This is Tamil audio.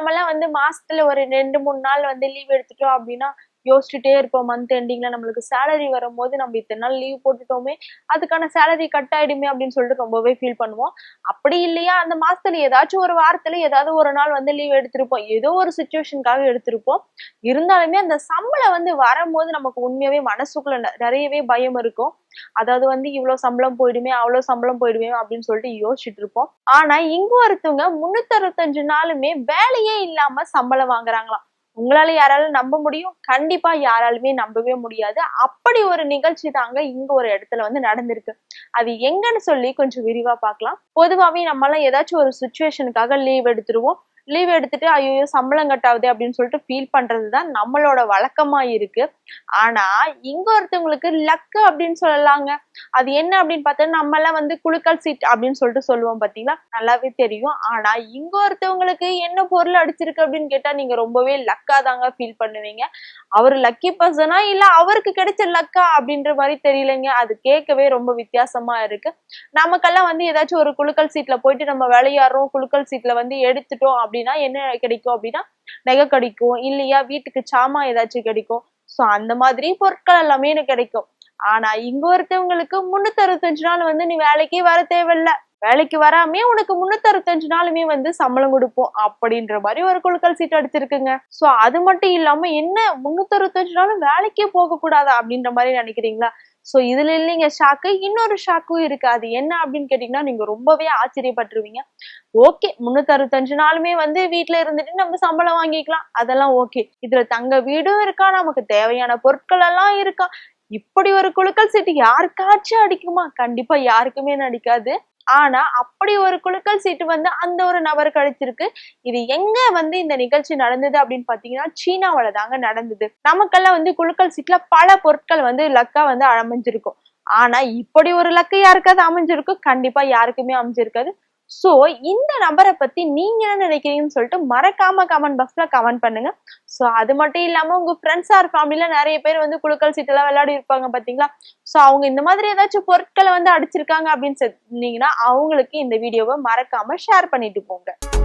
நாமெல்லாம் வந்து மாசத்துல ஒரு 2-3 நாள் வந்து லீவ் எடுத்துட்டோம் அப்படின்னா யோசிச்சுட்டே இருப்போம். மந்த் எண்டிங்ல நம்மளுக்கு சேலரி வரும்போது நம்ம இத்தனை நாள் லீவ் போட்டுட்டோமே, அதுக்கான சேலரி கட் ஆயிடுமே அப்படின்னு சொல்லிட்டு ரொம்பவே ஃபீல் பண்ணுவோம். அப்படி இல்லையா அந்த மாசத்துல ஏதாச்சும் ஒரு வாரத்துல ஏதாவது ஒரு நாள் வந்து லீவ் எடுத்திருப்போம். ஏதோ ஒரு சுச்சுவேஷனுக்காக எடுத்திருப்போம். இருந்தாலுமே அந்த சம்பளம் வந்து வரும்போது நமக்கு உண்மையாவே மனசுக்குள்ள நிறையவே பயம் இருக்கும். அதாவது வந்து இவ்வளவு சம்பளம் போயிடுமே, அவ்வளவு சம்பளம் போயிடுமே அப்படின்னு சொல்லிட்டு யோசிச்சுட்டு இருப்போம். ஆனா இங்க ஒருத்தவங்க 365 நாளுமே வேலையே இல்லாம சம்பளம் வாங்குறாங்களாம். உங்களால யாராலும் நம்ப முடியும்? கண்டிப்பா யாராலுமே நம்பவே முடியாது. அப்படி ஒரு நிகழ்ச்சி தாங்க இங்க ஒரு இடத்துல வந்து நடந்திருக்கு. அது எங்கன்னு சொல்லி கொஞ்சம் விரிவா பார்க்கலாம். பொதுவாவே நம்மலாம் ஏதாச்சும் ஒரு சிச்சுவேஷனுக்காக லீவ் எடுத்துருவோம். லீவ் எடுத்துட்டு ஐயோ சம்பளம் கட் ஆகுதே அப்படின்னு சொல்லிட்டு ஃபீல் பண்றதுதான் நம்மளோட வழக்கமா இருக்கு. ஆனா இங்க ஒருத்தவங்களுக்கு லக்கு அப்படின்னு சொல்லலாங்க. அது என்ன அப்படின்னு பார்த்தா நம்ம எல்லாம் வந்து குலுக்கல் சீட் அப்படின்னு சொல்லிட்டு சொல்லுவோம் பாத்தீங்களா, நல்லாவே தெரியும். ஆனா இங்க ஒருத்தவங்களுக்கு என்ன பொருள் அடிச்சிருக்கு அப்படின்னு கேட்டா நீங்க ரொம்பவே லக்கா தாங்க ஃபீல் பண்ணுவீங்க. அவரு லக்கி பர்சனா இல்ல அவருக்கு கிடைச்ச லக்கா அப்படின்ற மாதிரி தெரியலைங்க. அது கேட்கவே ரொம்ப வித்தியாசமா இருக்கு. நமக்கெல்லாம் வந்து ஏதாச்சும் ஒரு குலுக்கல் சீட்ல போயிட்டு நம்ம விளையாடுறோம், குலுக்கல் சீட்ல வந்து எடுத்துட்டோம் அப்படின்னா என்ன கிடைக்கும் அப்படின்னா நகை கிடைக்கும், இல்லையா வீட்டுக்கு சாமான் ஏதாச்சும் கிடைக்கும். சோ அந்த மாதிரி பொருட்கள் எல்லாமே எனக்கு கிடைக்கும். ஆனா இங்க ஒருத்தவங்களுக்கு 365 நாள் வந்து நீ வேலைக்கே வர தேவையில்ல, வேலைக்கு வராமே உனக்கு 365 நாளுமே வந்து சம்பளம் கொடுப்போம் அப்படின்ற மாதிரி ஒரு குலுக்கல் சீட்டு அடிச்சிருக்குங்க. சோ அது மட்டும் இல்லாம என்ன 365 நாளும் வேலைக்கே போக கூடாதா அப்படின்ற மாதிரி நினைக்கிறீங்களா? சோ இதுல இல்லைங்க ஷாக்கு, இன்னொரு ஷாக்கும் இருக்கு. அது என்ன அப்படின்னு கேட்டீங்கன்னா நீங்க ரொம்பவே ஆச்சரியப்பட்டுருவீங்க. ஓகே 365 நாளுமே வந்து வீட்டுல இருந்துட்டு நம்ம சம்பளம் வாங்கிக்கலாம், அதெல்லாம் ஓகே. இதுல தங்க வீடும் இருக்கா, நமக்கு தேவையான பொருட்கள் எல்லாம் இருக்கா. இப்படி ஒரு குலுக்கல் சீட்டு யாருக்காச்சும் அடிக்குமா? கண்டிப்பா யாருக்குமே அடிக்காது. ஆனா அப்படி ஒரு குலுக்கல் சீட்டு வந்து அந்த ஒரு நபருக்கு அடிச்சிருக்கு. இது எங்க வந்து இந்த நிகழ்ச்சி நடந்தது அப்படின்னு பாத்தீங்கன்னா சீனாவுல தாங்க நடந்தது. நமக்கெல்லாம் வந்து குலுக்கல் சீட்ல பல பொருட்கள் வந்து லக்கா வந்து அமைஞ்சிருக்கும். ஆனா இப்படி ஒரு லக்கு யாருக்காவது அமைஞ்சிருக்கும்? கண்டிப்பா யாருக்குமே அமைஞ்சிருக்காது. சோ இந்த நபரை பத்தி நீங்க என்ன நினைக்கிறீங்கன்னு சொல்லிட்டு மறக்காம கமெண்ட் பாக்ஸ்ல கமெண்ட் பண்ணுங்க. சோ அது மட்டும் இல்லாம உங்க ஃப்ரெண்ட்ஸ் ஆர் ஃபேமிலில நிறைய பேர் வந்து குலுக்கல் சீட்டு எல்லாம் விளையாடி இருப்பாங்க பாத்தீங்களா. சோ அவங்க இந்த மாதிரி ஏதாச்சும் பொருட்களை வந்து அடிச்சிருக்காங்க அப்படின்னு சொன்னீங்கன்னா அவங்களுக்கு இந்த வீடியோவை மறக்காம ஷேர் பண்ணிட்டு போங்க.